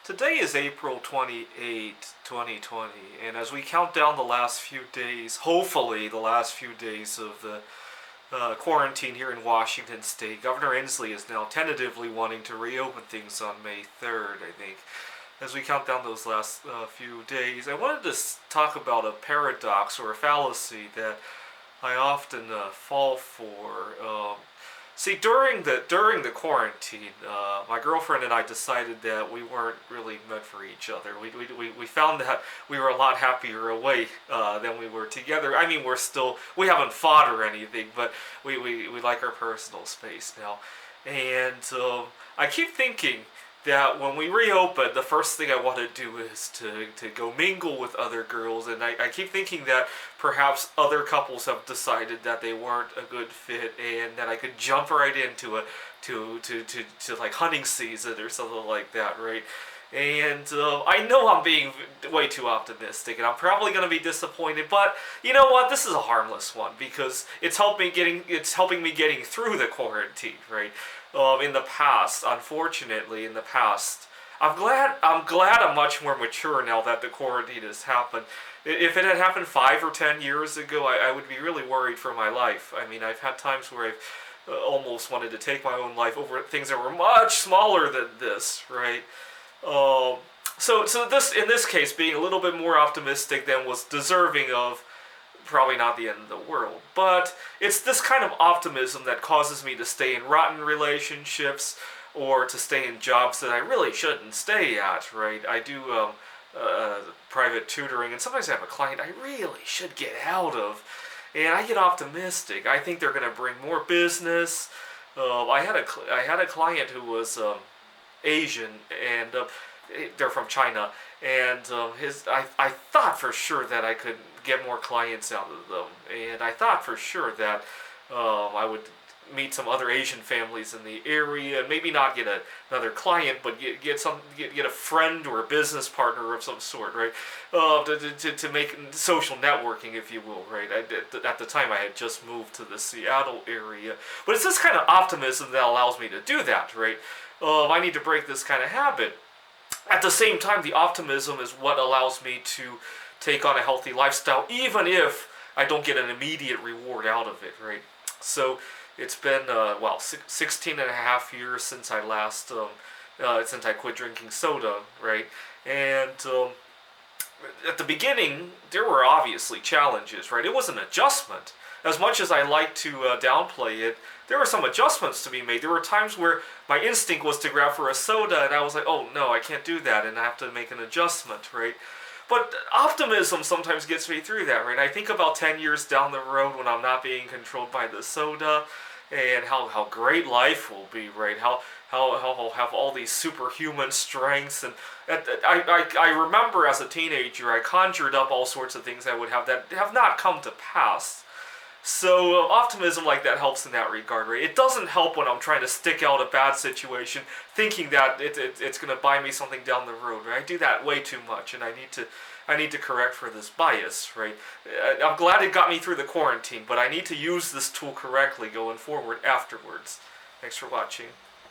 Today is April 28, 2020, and as we count down the last few days, hopefully the last few days of the quarantine here in Washington State, Governor Inslee is now tentatively wanting to reopen things on May 3rd, I think. As we count down those last few days, I wanted to talk about a paradox or a fallacy that I often fall for. See, during the quarantine, my girlfriend and I decided that we weren't really meant for each other. We found that we were a lot happier away than we were together. I mean, we haven't fought or anything, but we like our personal space now. And I keep thinking that when we reopen, the first thing I want to do is to go mingle with other girls, and I keep thinking that perhaps other couples have decided that they weren't a good fit, and that I could jump right into to like hunting season or something like that, right? And I know I'm being way too optimistic, and I'm probably going to be disappointed. But you know what? This is a harmless one because it's helping me getting through the quarantine, right? In the past, unfortunately, I'm glad I'm much more mature now that the quarantine has happened. If it had happened 5 or 10 years ago, I would be really worried for my life. I mean, I've had times where I've almost wanted to take my own life over things that were much smaller than this, right? So this, in this case, being a little bit more optimistic than was deserving of probably not the end of the world. But it's this kind of optimism that causes me to stay in rotten relationships or to stay in jobs that I really shouldn't stay at, right? I do private tutoring, and sometimes I have a client I really should get out of, and I get optimistic. I think they're going to bring more business. I had a client who was Asian, and they're from China, and I thought for sure that I could get more clients out of them, and I thought for sure that I would meet some other Asian families in the area, and maybe not get another client, but get a friend or a business partner of some sort, right? To make social networking, if you will, right? At the time, I had just moved to the Seattle area, but it's this kind of optimism that allows me to do that, right? I need to break this kind of habit. At the same time, the optimism is what allows me to take on a healthy lifestyle, even if I don't get an immediate reward out of it, right? So it's been 16 and a half years since I last since I quit drinking soda, right? And at the beginning, there were obviously challenges, right? It was an adjustment. As much as I like to downplay it, there were some adjustments to be made. There were times where my instinct was to grab for a soda, and I was like, oh no, I can't do that, and I have to make an adjustment, right? But optimism sometimes gets me through that, right? I think about 10 years down the road when I'm not being controlled by the soda, and how great life will be, right? How I'll have all these superhuman strengths, and I remember as a teenager, I conjured up all sorts of things I would have that have not come to pass. So optimism like that helps in that regard, right? It doesn't help when I'm trying to stick out a bad situation, thinking that it's going to buy me something down the road, right? I do that way too much, and I need to correct for this bias, right? I'm glad it got me through the quarantine, but I need to use this tool correctly going forward afterwards. Thanks for watching.